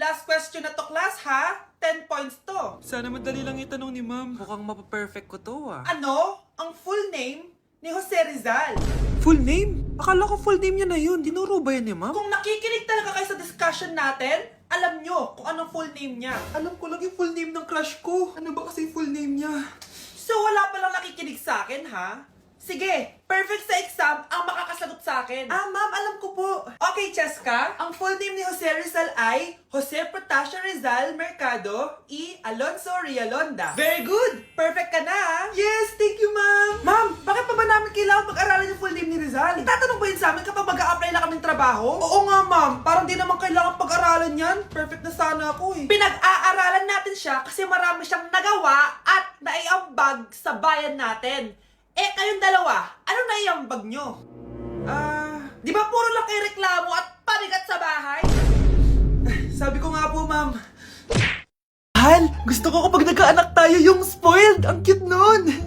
Last question na to, class, ha? 10 points to. Sana madali lang itanong ni ma'am. Mukhang mapaperfect ko to ah. Ano ang full name ni Jose Rizal? Full name? Akala ko full name niya na yun. Dinuro ba yan ni ma'am? Kung nakikinig talaga kayo sa discussion natin, alam nyo kung anong full name niya. Alam ko lang yung full name ng crush ko. Ano ba kasi full name niya? So wala palang nakikinig sa akin, ha? Sige, perfect sa exam ang makakasagot sa akin. Ah, ma'am, alam ko po. Okay, Cheska, ang full name ni Jose Rizal ay Jose Protasio Rizal Mercado y Alonso Rialonda. Very good! Perfect ka na, ha? Yes, thank you, ma'am. Ma'am, bakit pa ba namin kailangan pag-aralan yung full name ni Rizal? Itatanong ba yun sa amin kapag mag-a-apply na kaming trabaho? Oo nga, ma'am. Parang di naman kailangan pag-aralan yan. Perfect na sana ako eh. Pinag-aaralan natin siya kasi marami siyang nagawa at naiambag sa bayan natin. Eh, kayong dalawa, ano naiambag nyo? Di ba puro lang kayo reklamo at panigat sa bahay? Sabi ko nga po, ma'am. Mahal, gusto ko kapag nagkaanak tayo yung spoiled. Ang cute nun.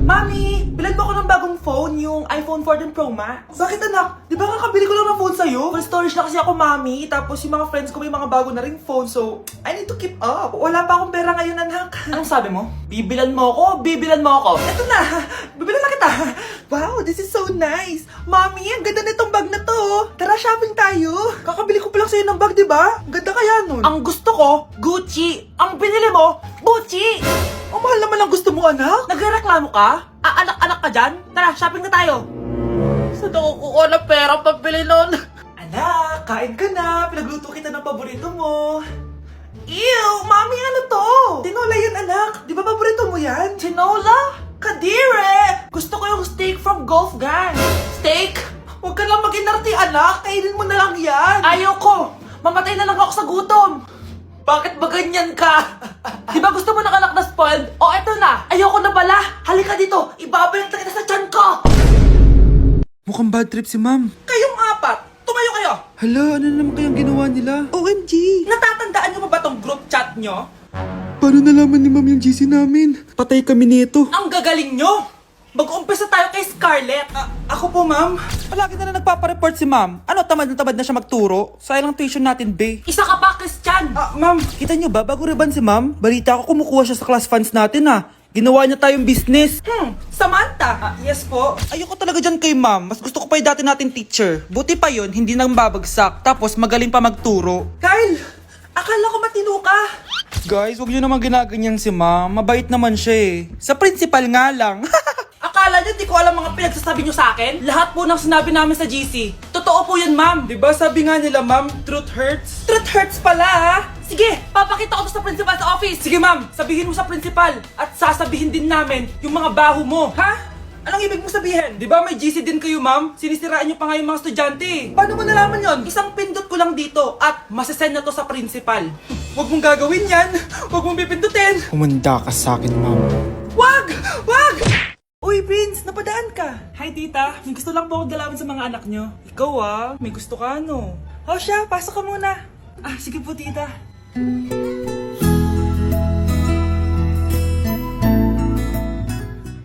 Mami, bilan mo ako ng bagong phone, yung iPhone 14 Pro Max. Bakit anak? Di ba kakabili ko lang ng phone sa'yo? Full storage na kasi ako, mami. Tapos yung mga friends ko may mga bago na ring phone, so I need to keep up. Wala pa akong pera ngayon, anak. Anong sabi mo? Bibilan mo ako? Bibilan mo ako? Eto na, bibilan na kita. Wow, this is so nice. Mami, ang ganda nitong bag na to. Tara, shopping tayo. Kakabili ko pa lang sa'yo ng bag, di ba? Ganda kaya nun. Ang gusto ko, Gucci. Ang binili mo, Gucci. Ang mahal naman ang gusto mo, anak. Nagreklamo ka? Anak-anak ka dyan? Tara, shopping na tayo. Saan ako kukuha ng pera pabili nun? Anak, kain ka na. Pinagluto kita ng paborito mo. Ew, mami, ano to? Tinola yan, anak. Di ba paborito mo yan? Tinola? Kadire! Gusto ko yung steak from Golf Gang. Steak? Huwag ka lang mag-inarti, anak. Kainin mo na lang yan. Ayaw ko. Mamatay na lang ako sa gutom. Bakit ba ganyan ka? Di ba gusto mo ng anak na spoiled? O eto na, ayoko na pala. Halika dito, ibabalik na kita sa tiyan ko. Mukhang bad trip si ma'am. Kayong apat, tumayo kayo. Hala, ano naman kayang ginawa nila? OMG! Natatandaan nyo ba tong group chat nyo? Paano nalaman ni ma'am yung GC namin? Patay kami nito. Ang gagaling nyo! Mag-uumpisa tayo kay Scarlett. Ako po, ma'am. Palagi na nagpapareport si ma'am. Ano, tamad na siya magturo? Sayang lang tuition natin, be. Isa ka pa, Christian! Ma'am, kita niyo ba, bago reban si ma'am, balita ko kumukuha siya sa class funds natin Ginawa niya tayong business. Samantha! Yes po. Ayoko talaga dyan kay ma'am. Mas gusto ko pa yung dati natin teacher. Buti pa yun, hindi nang babagsak. Tapos magaling pa magturo. Kyle! Akala ko matino ka. Guys, wag niyo naman ginaganyan si ma'am. Mabait naman siya eh. Sa principal nga lang. Akala nyo, di ko alam mga pinagsasabi nyo sa akin? Lahat po ng sinabi namin sa GC. Totoo po yun, ma'am. Diba sabi nga nila ma'am, truth hurts? Truth hurts pala, ha? Sige, papakita ko to sa principal sa office. Sige, ma'am. Sabihin mo sa principal. At sasabihin din namin yung mga baho mo. Ha? Anong ibig mo sabihin? Di ba may GC din kayo ma'am? Sinisiraan niyo pa nga yung mga estudyante. Paano mo nalaman yon? Isang pindot ko lang dito at masasend na to sa principal. Huwag mong gagawin yan. Huwag mong pipindutin. Humanda ka sa akin, ma'am. Wag! Wag! Uy, Prince, napadaan ka. Hi, tita. May gusto lang po akong dalawin sa mga anak nyo. Ikaw may gusto ka, no? O siya, pasok ka muna. Sige po, tita.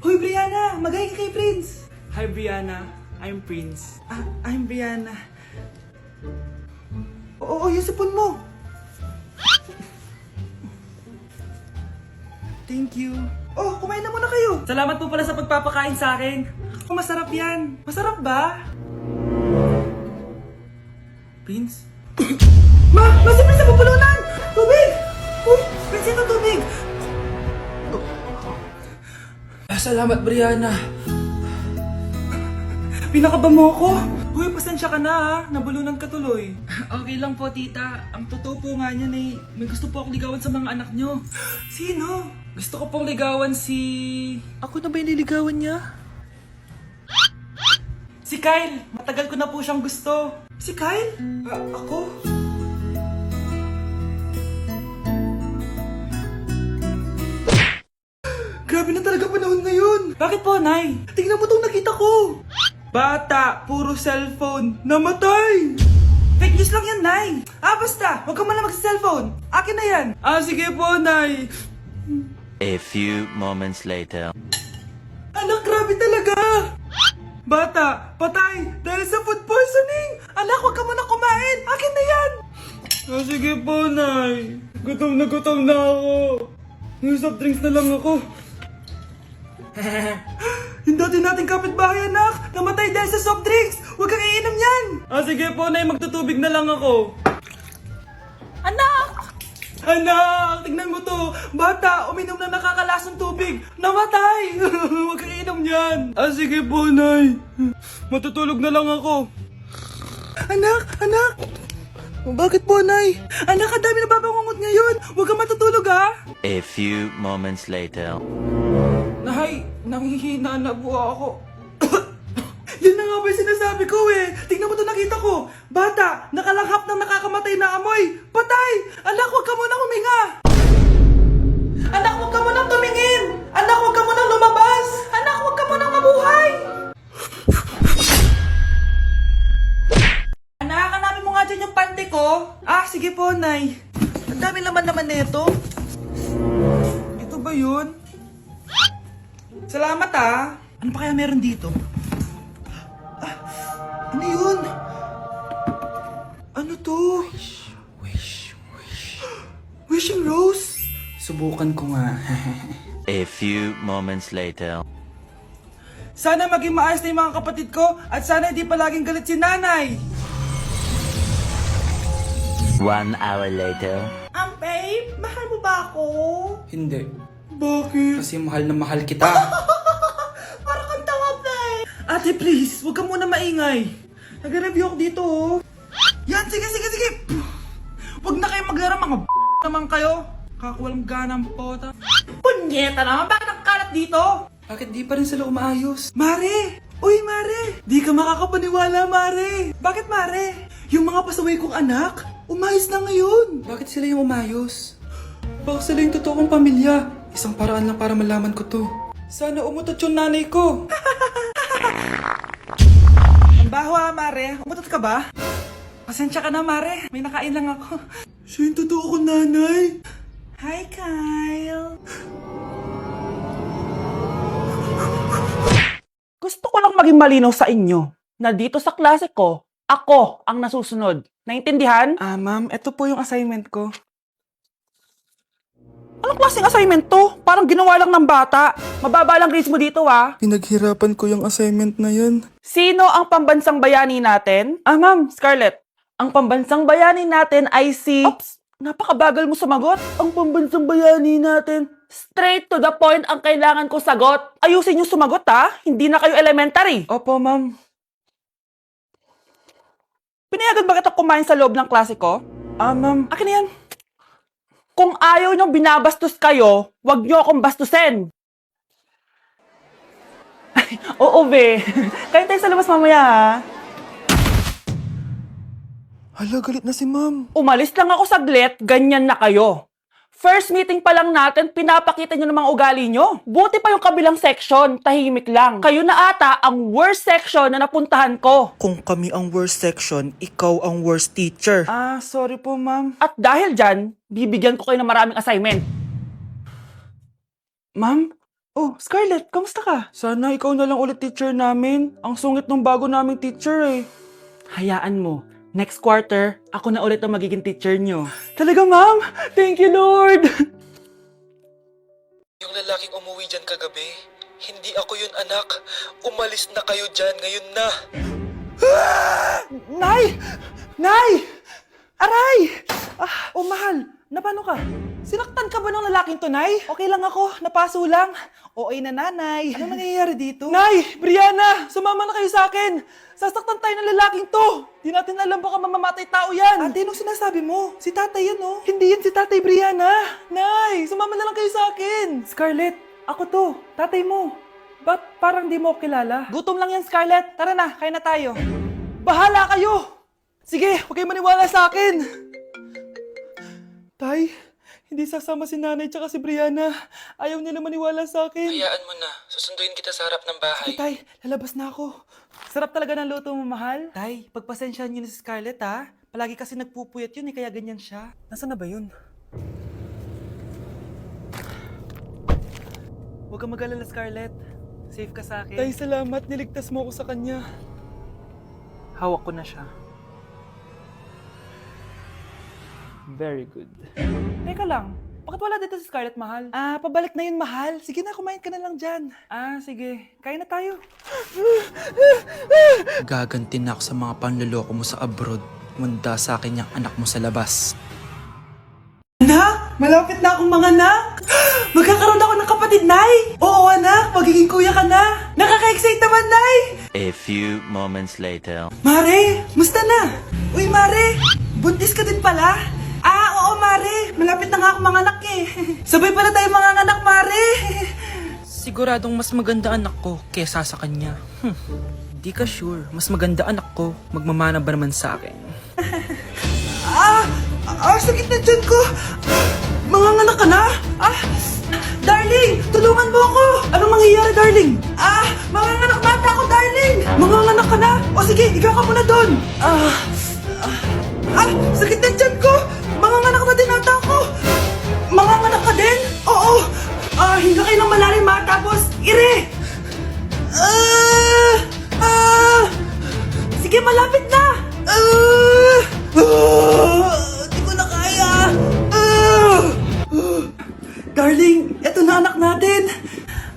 Hoy, Brianna, magay ka kay Prince. Hi, Brianna. I'm Prince. I'm Brianna. Oo, yung sipon mo. Thank you. Oh, kumain na muna kayo. Salamat po pala sa pagpapakain sa akin. Oh, masarap yan. Masarap ba? Prince? Si Prince na pupulunan! Tubig! Uy, Prince, ito tubig! Salamat, Brianna. Pinakaba mo ako. Uy, pasensya ka na nabulunan ka tuloy. Okay lang po, tita. Ang totoo po nga niyan may gusto po akong ligawan sa mga anak nyo. Sino? Gusto ko pong ligawan si... Ako na ba yung niligawan niya? Si Kyle. Matagal ko na po siyang gusto. Si Kyle? Ako? Grabe na talaga panahon ngayon. Bakit po, Nay? Tingnan mo tong nakita ko. Bata, puro cellphone, namatay! Fake news lang yan, Nay. Basta, huwag ka man lang mag-cellphone. Akin na yan. Sige po, Nay. A few moments later. Anak, grabe talaga! Bata, patay dahil sa food poisoning! Anak, huwag ka muna kumain! Akin na yan! Sige po, Nay. Gutom na ako. May soft drinks na lang ako. Yung dati nating kapitbahay, anak! Namatay dahil sa soft drinks! Huwag kang iinom yan! Sige po, Nay. Magtutubig na lang ako. Anak! Anak! Tignan mo to! Bata! Uminom na nakakalasang tubig! Namatay! Huwag kang iinom yan! Sige po, Nay. Matutulog na lang ako. Anak! Anak! Bakit po, Nay? Anak, ang dami na babangungot ngayon! Huwag kang matutulog, ha? A few moments later. Nay, nanghihina na po ako. Yan na nga ba yung sinasabi ko eh. Tingnan mo to, nakita ko. Bata, nakalanghap ng nakakamatay na amoy. Patay! Anak, huwag ka munang huminga. Anak, huwag ka munang tumingin. Anak, huwag ka munang lumabas. Anak, huwag ka munang mabuhay. Anak, hanapin mo nga dyan yung pante ko. Sige po, Nay. Ang dami naman nito. Ito ba yun? Salamat, Ano pa kaya meron dito? Ano yun? Ano to? Wishing rose? Subukan ko nga. A few moments later. Sana maging maayos na yung mga kapatid ko at sana hindi palaging galit si nanay. 1 hour later. Babe, mahal mo ba ako? Hindi. Bakit? Kasi mahal na mahal kita. Parang kang tawa, babe. Ate, please, huwag ka muna maingay. Nag-review ako dito, Yan, sige. Huwag na kayo maglaro, mga naman kayo. Kakawalang ganang pota. Punyeta naman, bakit ang kalat dito? Bakit di pa rin sila umaayos? Mare! Uy, Mare! Di ka makakapaniwala, Mare! Bakit, Mare? Yung mga pasaway kong anak, umayos na ngayon. Bakit sila yung umayos? Baka sila yung totoong pamilya. Isang paraan lang para malaman ko to. Sana umutot yung nanay ko. Ang baho, Mare. Umutot ka ba? Pasensya ka na, Mare. May nakain lang ako. Siya yung totoo kong nanay. Hi, Kyle. Gusto ko lang maging malinaw sa inyo na dito sa klase ko, ako ang nasusunod. Naintindihan? Ma'am, ito po yung assignment ko. Anong klaseng assignment to? Parang ginawa lang ng bata. Mababa lang grades mo dito, Pinaghirapan ko yung assignment na yan. Sino ang pambansang bayani natin? Ma'am, Scarlett. Ang pambansang bayani natin ay si... Oops! Napakabagal mo sumagot. Ang pambansang bayani natin. Straight to the point ang kailangan ko sagot. Ayusin yung sumagot, Hindi na kayo elementary. Opo, ma'am. Pinayagan ba kita kumain sa loob ng klase ko? Ma'am. Akin na yan. Kung ayaw niyong binabastos kayo, wag niyo akong bastusin. Oo, be. Kain tayo sa labas mamaya, Hala, galit na si ma'am. Umalis lang ako saglit, ganyan na kayo. First meeting pa lang natin, pinapakita nyo ng mga ugali nyo. Buti pa yung kabilang section, tahimik lang. Kayo na ata ang worst section na napuntahan ko. Kung kami ang worst section, ikaw ang worst teacher. Sorry po, ma'am. At dahil dyan, bibigyan ko kayo ng maraming assignment. Ma'am? Oh, Scarlett, kamusta ka? Sana ikaw na lang ulit teacher namin. Ang sungit ng bago naming teacher eh. Hayaan mo, next quarter, ako na ulit ang magiging teacher nyo. Talaga, ma'am? Thank you, Lord! Yung lalaking umuwi dyan kagabi, hindi ako yun, anak. Umalis na kayo dyan ngayon na. Nay! Nay! Aray! Mahal, napano ka? Sinaktan ka ba ng lalaking to, Nay? Okay lang ako, napaso lang. Okay na, nanay. Ano nangyayari dito? Nay! Brianna! Sumama na kayo sa akin! Sasaktan tayo ng lalaking to! Di natin alam baka mamamatay tao yan! Ate, anong sinasabi mo? Si tatay yan, oh. Hindi yan si tatay, Brianna! Nay! Sumama na lang kayo sa akin! Scarlett, ako to. Tatay mo. Ba't parang di mo ako kilala? Gutom lang yan, Scarlett. Tara na, kain na tayo. Bahala kayo! Sige, huwag kayo maniwala sa akin! Tay, hindi sasama si nanay tsaka si Brianna. Ayaw nila maniwala sa akin. Hayaan mo na. Susunduin kita sa harap ng bahay. Sige, Tay, lalabas na ako. Sarap talaga ng luto mo, mahal. Tay, pagpasensyahan niyo na si Scarlett, ha? Palagi kasi nagpupuyat yun, kaya ganyan siya. Nasaan na ba yun? Huwag kang mag-alala, Scarlett. Safe ka sa akin. Tay, salamat. Niligtas mo ako sa kanya. Hawak ko na siya. Very good. Teka lang, bakit wala dito si Scarlett, mahal? Pabalik na yun, mahal. Sige na, kumain ka na lang dyan. Sige. Kain na tayo. Gaganti na ako sa mga panloloko mo sa abroad. Munda sa akin yung anak mo sa labas. Anak, malapit na akong mga anak. Magkakaroon ako ng kapatid, Nay. Oo, anak, magiging kuya ka na. Nakaka-excite naman, Nay. A few moments later. Mare, musta na? Uy, Mare, buntis ka din pala? Oo, Mare. Malapit na nga akong mga anak eh. Sabay pala tayo mga anak, Mare. Siguradong mas maganda anak ko kesa sa kanya. Di ka sure, mas maganda anak ko. Magmamana ba naman sa akin? Sakit na dyan ko. Mga anak ka na? Darling, tulungan mo ako. Anong mangyayari, darling? Mga anak mata ako, darling. Mga anak ka na? O sige, ikaw ka muna doon. Sakit na dyan ko. Mga anak na din ata ako. Mga anak ka din? Oo. Hinga kayo ng malalim ha, tapos ire. Sige, malapit na. Di ko na kaya. Darling, eto na anak natin.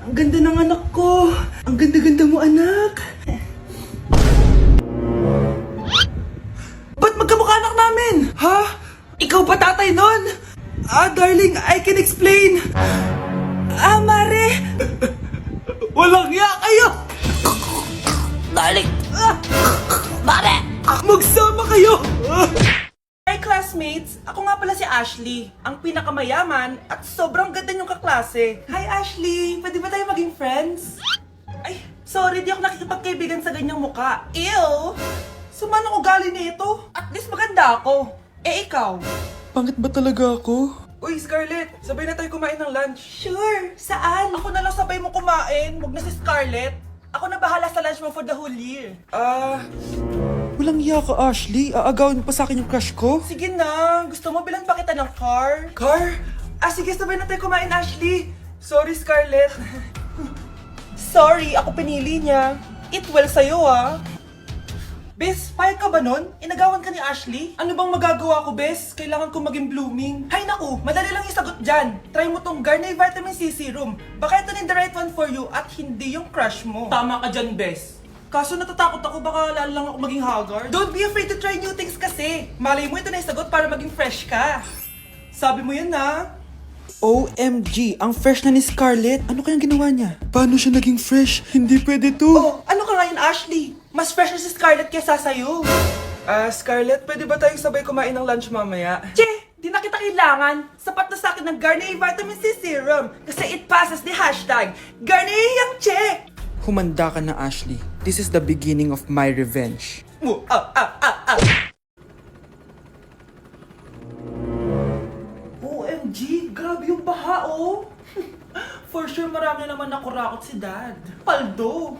Ang ganda ng anak ko. Ang ganda-ganda mo, anak. Ba't magkamukha anak namin? Ha? Ikaw ba tatay nun? Darling, I can explain. Mare. Walang ya kayo. Darling! Mare. Magsama kayo. Hi classmates! Ako nga pala si Ashley, ang pinakamayaman at sobrang ganda niyong kaklase. Hi Ashley! Pwede ba tayo maging friends? Ay, sorry, di ako nakikipagkaibigan sa ganyang muka. Ew! Sumanong ugali nito? At least maganda ako. Ikaw? Pangit ba talaga ako? Uy, Scarlett! Sabay na tayo kumain ng lunch. Sure! Saan? Ako na lang sabay mo kumain. Huwag na si Scarlett. Ako na bahala sa lunch mo for the whole year. Walang iya ka, Ashley. Aagawin mo pa sa akin yung crush ko. Sige na. Gusto mo bilan pa kita ng car? Car? Sige, sabay na tayo kumain, Ashley. Sorry, Scarlett. Sorry, ako pinili niya. Eat well sa'yo, Bes, payag ka ba nun? Inagawan ka ni Ashley? Ano bang magagawa ko, Bes? Kailangan ko maging blooming. Hay naku, madali lang isagot dyan. Try mo tong Garnier Vitamin C Serum. Baka ito na the right one for you at hindi yung crush mo. Tama ka dyan, Bes. Kaso natatakot ako, baka lalo lang ako maging haggard. Don't be afraid to try new things kasi. Malay mo ito na isagot para maging fresh ka. Sabi mo yun na. OMG, ang fresh na ni Scarlett. Ano kayang ginawa niya? Paano siya naging fresh? Hindi pwede to. Ano ka ngayon, Ashley? Mas fresh na si Scarlett kesa sa'yo. Scarlett, pwede ba tayong sabay kumain ng lunch mamaya? Che! Di na kita kailangan. Sapat na sa akin ng Garnier Vitamin C Serum. Kasi it passes the hashtag Garnier yang Che! Humanda ka na, Ashley. This is the beginning of my revenge. OMG, grabe yung baha, For sure, marami naman nakurakot si Dad. Paldo!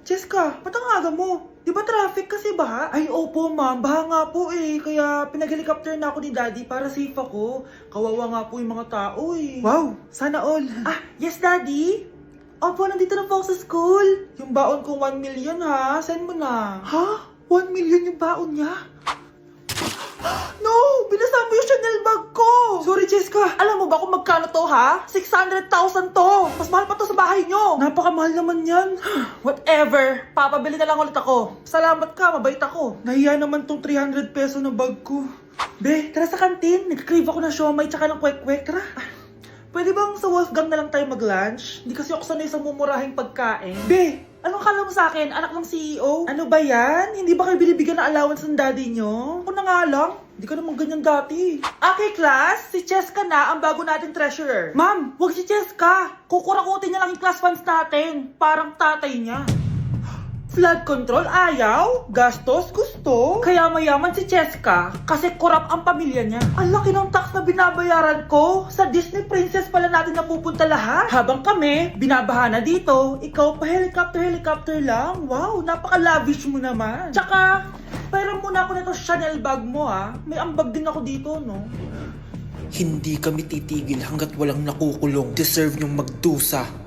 Jessica, ba't ang aga mo? Di ba traffic kasi baha? Ay, opo ma'am, baha nga po Kaya pinag-helicopter na ako ni Daddy para safe ako. Kawawa nga po yung mga tao Wow, sana all. Yes Daddy? Opo, nandito na po ako sa school. Yung baon kong 1 million ha, send mo na. Ha? 1 million yung baon niya? No! Binasa mo yung Chanel bag ko! Sorry, Jessica. Alam mo ba kung magkano to, ha? 600,000 to! Mas mahal pa to sa bahay nyo! Napakamahal naman yan. Whatever. Papabili na lang ulit ako. Salamat ka, mabait ako. Nahiya naman tong 300 peso na bag ko. Be, tara sa kantin. Nag-crave ako ng siomay tsaka ng kwek-kwek. Tara. Pwede bang sa Wolfgang na lang tayo mag-lunch? Hindi kasi ako sanay sa mumurahing pagkain. Be, anong kala mo sa akin? Anak ng CEO? Ano ba yan? Hindi ba kayo binibigyan ng allowance ng daddy nyo? Ako na nga lang. Hindi ka naman ganyan dati. Okay, class. Si Cheska na ang bago nating treasurer. Ma'am, wag si Cheska. Kukurakutin niya lang yung class funds natin. Parang tatay niya. Flood control, ayaw. Gastos, gusto. Kaya mayaman si Cheska kasi korap ang pamilya niya. Ang laki ng tax na binabayaran ko. Sa Disney Princess pala natin napupunta lahat. Habang kami, binabaha na dito. Ikaw pa helicopter lang. Wow, napaka-lavish mo naman. Tsaka, pairam muna ako nito Chanel bag mo May ambag din ako dito, no? Hindi kami titigil hanggat walang nakukulong. Deserve niyong magdusa.